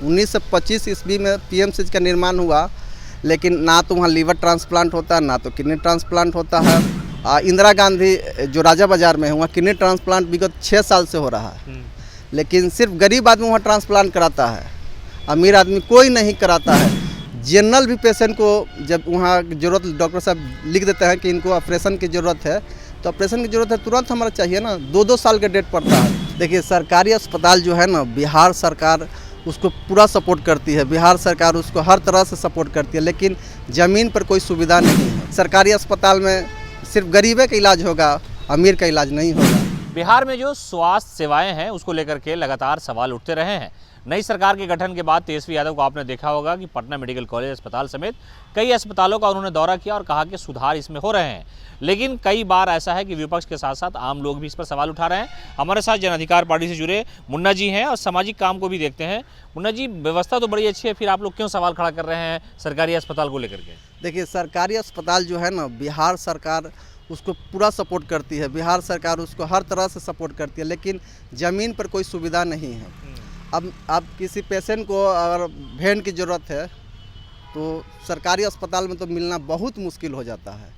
1925 ईस्वी में पीएमसीएच का निर्माण हुआ, लेकिन ना तो वहाँ लीवर ट्रांसप्लांट होता है, ना तो किडनी ट्रांसप्लांट होता है। इंदिरा गांधी जो राजा बाज़ार में है वहाँ किडनी ट्रांसप्लांट विगत 6 साल से हो रहा है, लेकिन सिर्फ गरीब आदमी वहाँ ट्रांसप्लांट कराता है, अमीर आदमी कोई नहीं कराता है। जनरल भी पेशेंट को जब वहाँ ज़रूरत डॉक्टर साहब लिख देते हैं कि इनको ऑपरेशन की ज़रूरत है, तो ऑपरेशन की ज़रूरत है तुरंत हमारा चाहिए ना, 2-2 साल का डेट पड़ता है। देखिए सरकारी अस्पताल जो है ना, बिहार सरकार उसको पूरा सपोर्ट करती है, बिहार सरकार उसको हर तरह से सपोर्ट करती है, लेकिन ज़मीन पर कोई सुविधा नहीं है। सरकारी अस्पताल में सिर्फ गरीबे का इलाज होगा, अमीर का इलाज नहीं होगा। बिहार में जो स्वास्थ्य सेवाएं हैं उसको लेकर के लगातार सवाल उठते रहे हैं। नई सरकार के गठन के बाद तेजस्वी यादव को आपने देखा होगा कि पटना मेडिकल कॉलेज अस्पताल समेत कई अस्पतालों का उन्होंने दौरा किया और कहा कि सुधार इसमें हो रहे हैं, लेकिन कई बार ऐसा है कि विपक्ष के साथ साथ आम लोग भी इस पर सवाल उठा रहे हैं। हमारे साथ जन अधिकार पार्टी से जुड़े मुन्ना जी हैं और सामाजिक काम को भी देखते हैं। मुन्ना जी, व्यवस्था तो बड़ी अच्छी है, फिर आप लोग क्यों सवाल खड़ा कर रहे हैं सरकारी अस्पताल को लेकर के? देखिए सरकारी अस्पताल जो है ना, बिहार सरकार उसको पूरा सपोर्ट करती है, बिहार सरकार उसको हर तरह से सपोर्ट करती है, लेकिन ज़मीन पर कोई सुविधा नहीं है। अब किसी पेशेंट को अगर वैन की ज़रूरत है तो सरकारी अस्पताल में तो मिलना बहुत मुश्किल हो जाता है।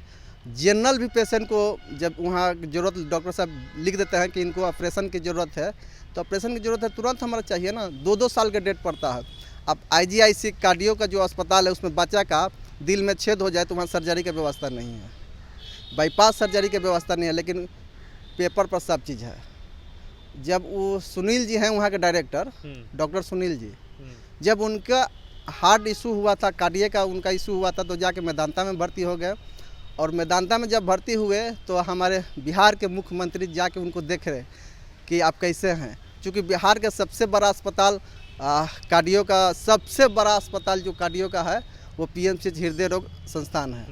जनरल भी पेशेंट को जब वहाँ ज़रूरत डॉक्टर साहब लिख देते हैं कि इनको ऑपरेशन की ज़रूरत है, तो ऑपरेशन की ज़रूरत है तुरंत हमारा चाहिए ना, 2-2 साल का डेट पड़ता है। अब IGIC कार्डियो का जो अस्पताल है उसमें बच्चा का दिल में छेद हो जाए तो वहाँ सर्जरी की व्यवस्था नहीं है, बाईपास सर्जरी की व्यवस्था नहीं है, लेकिन पेपर पर सब चीज़ है। जब वो सुनील जी हैं वहाँ के डायरेक्टर, डॉक्टर सुनील जी, जब उनका हार्ट इशू हुआ था, कार्डियक का उनका इशू हुआ था, तो जाके मेदांता में भर्ती हो गए, और मेदांता में जब भर्ती हुए तो हमारे बिहार के मुख्यमंत्री जाके उनको देख रहे कि आप कैसे हैं, क्योंकि बिहार का सबसे बड़ा अस्पताल कार्डियो का सबसे बड़ा अस्पताल जो कार्डियो का है वो PMCH हृदय रोग संस्थान है,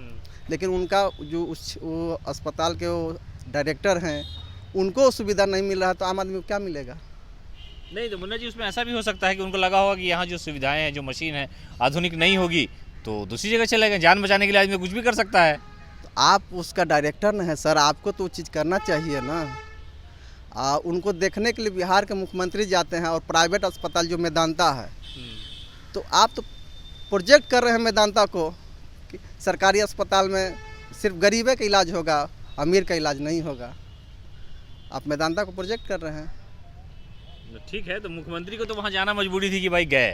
लेकिन उनका जो वो अस्पताल के वो डायरेक्टर हैं उनको सुविधा नहीं मिल रहा है, तो आम आदमी को क्या मिलेगा? नहीं तो मुन्ना जी, उसमें ऐसा भी हो सकता है कि उनको लगा होगा कि यहाँ जो सुविधाएं हैं, जो मशीन है आधुनिक नहीं होगी तो दूसरी जगह चले गए। जान बचाने के लिए आदमी कुछ भी कर सकता है। तो आप उसका डायरेक्टर न है सर, आपको तो वो चीज़ करना चाहिए ना। उनको देखने के लिए बिहार के मुख्यमंत्री जाते हैं, और प्राइवेट अस्पताल जो मेदांता है, तो आप तो प्रोजेक्ट कर रहे हैं मेदांता को कि सरकारी अस्पताल में सिर्फ गरीबे का इलाज होगा, अमीर का इलाज नहीं होगा। आप मेदांता को प्रोजेक्ट कर रहे हैं। ठीक है, तो मुख्यमंत्री को तो वहाँ जाना मजबूरी थी कि भाई गए,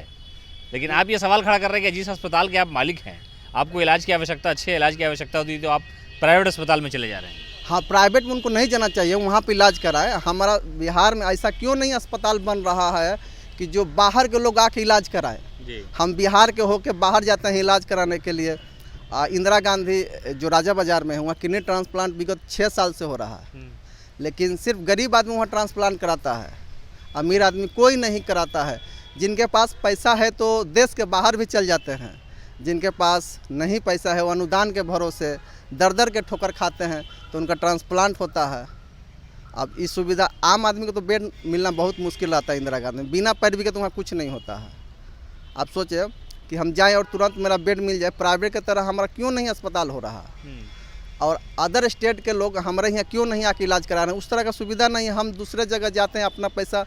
लेकिन आप ये सवाल खड़ा कर रहे हैं कि जिस अस्पताल के आप मालिक हैं, आपको इलाज की आवश्यकता, अच्छे इलाज की आवश्यकता होती है, तो आप प्राइवेट अस्पताल में चले जा रहे हैं। हाँ, प्राइवेट में उनको नहीं जाना चाहिए, वहाँ पे इलाज कराएं। हमारा बिहार में ऐसा क्यों नहीं अस्पताल बन रहा है कि जो बाहर के लोग आके इलाज कराएं? हम बिहार के होके बाहर जाते हैं इलाज कराने के लिए। इंदिरा गांधी जो राजा बाज़ार में है वहाँ किडनी ट्रांसप्लांट विगत 6 साल से हो रहा है, लेकिन सिर्फ गरीब आदमी वहाँ ट्रांसप्लांट कराता है, अमीर आदमी कोई नहीं कराता है। जिनके पास पैसा है तो देश के बाहर भी चल जाते हैं, जिनके पास नहीं पैसा है वो अनुदान के भरोसे दर के ठोकर खाते हैं, तो उनका ट्रांसप्लांट होता है। अब इस सुविधा आम आदमी को तो बेड मिलना बहुत मुश्किल रहता है इंदिरा गांधी में, बिना पैरवी के तो वहाँ कुछ नहीं होता है। आप सोचिए कि हम जाएँ और तुरंत मेरा बेड मिल जाए, प्राइवेट की तरह हमारा क्यों नहीं अस्पताल हो रहा है, और अदर स्टेट के लोग हमारे यहाँ क्यों नहीं आके इलाज करा रहे हैं? उस तरह का सुविधा नहीं है। हम दूसरे जगह जाते हैं, अपना पैसा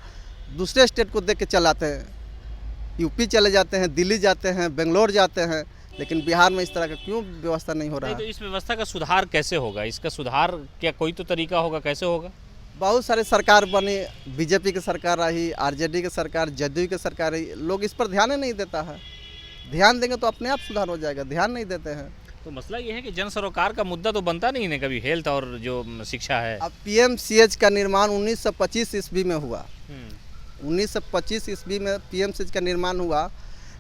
दूसरे स्टेट को दे के चलाते हैं, यूपी चले जाते हैं, दिल्ली जाते हैं, बेंगलोर जाते हैं, लेकिन बिहार में इस तरह का क्यों व्यवस्था नहीं हो रहा है? तो इस व्यवस्था का सुधार कैसे होगा? इसका सुधार क्या कोई तो तरीका होगा, कैसे होगा? बहुत सारे सरकार बनी, बीजेपी की सरकार रही, आरजेडी की सरकार, जदयू की सरकार रही, लोग इस पर ध्यान ही नहीं देता है। ध्यान देंगे तो अपने आप सुधार हो जाएगा, ध्यान नहीं देते हैं। तो मसला ये है कि जन सरोकार का मुद्दा तो बनता नहीं है कभी, हेल्थ और जो शिक्षा है। अब PMCH का निर्माण 1925 ईस्वी में हुआ, 1925 ईस्वी में PMCH का निर्माण हुआ,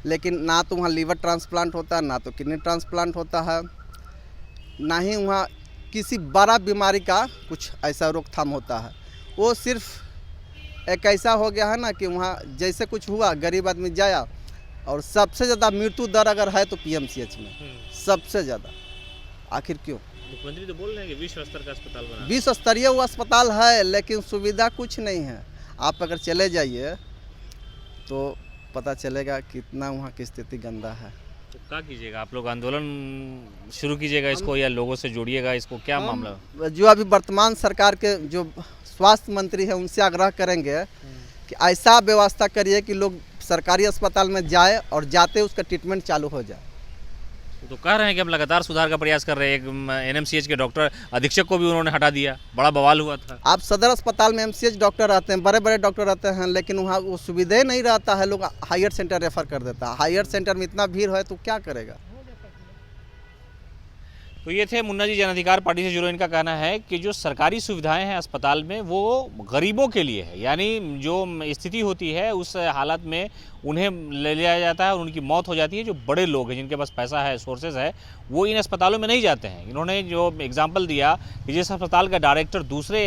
लेकिन ना तो वहाँ लीवर ट्रांसप्लांट होता है, ना तो किडनी ट्रांसप्लांट होता है, ना ही वहाँ किसी बड़ा बीमारी का कुछ ऐसा रोकथाम होता है। वो सिर्फ एक ऐसा हो गया है ना कि वहाँ जैसे कुछ हुआ, गरीब आदमी जाया, और सबसे ज़्यादा मृत्यु दर अगर है तो PMCH में सबसे ज़्यादा। आखिर क्यों? मुख्यमंत्री तो बोल रहे हैं कि विश्व स्तर का अस्पताल बना, विश्व स्तरीय वो अस्पताल है, लेकिन सुविधा कुछ नहीं है। आप अगर चले जाइए तो पता चलेगा कितना वहाँ की स्थिति गंदा है। तो क्या कीजिएगा आप लोग? आंदोलन शुरू कीजिएगा इसको, या लोगों से जोड़िएगा इसको? क्या मामला? जो अभी वर्तमान सरकार के जो स्वास्थ्य मंत्री है उनसे आग्रह करेंगे कि ऐसा व्यवस्था करिए कि लोग सरकारी अस्पताल में जाए और जाते उसका ट्रीटमेंट चालू हो जाए। तो कह रहे हैं कि हम लगातार सुधार का प्रयास कर रहे हैं। एक एनएमसीएच के डॉक्टर अधीक्षक को भी उन्होंने हटा दिया, बड़ा बवाल हुआ था। आप सदर अस्पताल में एमसीएच डॉक्टर रहते हैं, बड़े बड़े डॉक्टर रहते हैं, लेकिन वहाँ वो सुविधाएं नहीं रहता है, लोग हायर सेंटर रेफर कर देता है। हायर सेंटर में इतना भीड़ है तो क्या करेगा। तो ये थे मुन्ना जी, जन अधिकार पार्टी से जुड़े। इनका कहना है कि जो सरकारी सुविधाएं हैं अस्पताल में वो गरीबों के लिए है, यानी जो स्थिति होती है उस हालत में उन्हें ले लिया जाता है और उनकी मौत हो जाती है। जो बड़े लोग हैं, जिनके पास पैसा है, सोर्सेज है, वो इन अस्पतालों में नहीं जाते हैं। इन्होंने जो एग्जाम्पल दिया कि जिस अस्पताल का डायरेक्टर दूसरे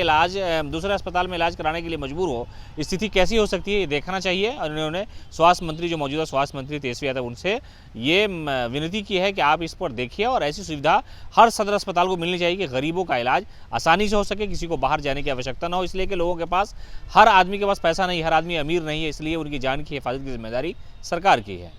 अस्पताल में इलाज कराने के लिए मजबूर हो, स्थिति कैसी हो सकती है ये देखना चाहिए। और इन्होंने स्वास्थ्य मंत्री, जो मौजूदा स्वास्थ्य मंत्री तेजस्वी यादव, उनसे ये विनती की है कि आप इस पर देखिए और ऐसी सुविधा हर सदर अस्पताल को मिलनी चाहिए कि गरीबों का इलाज आसानी से हो सके, किसी को बाहर जाने की आवश्यकता ना हो। इसलिए कि लोगों के पास, हर आदमी के पास पैसा नहीं, हर आदमी अमीर नहीं है, इसलिए उनकी जान की हिफाजत की जिम्मेदारी सरकार की है।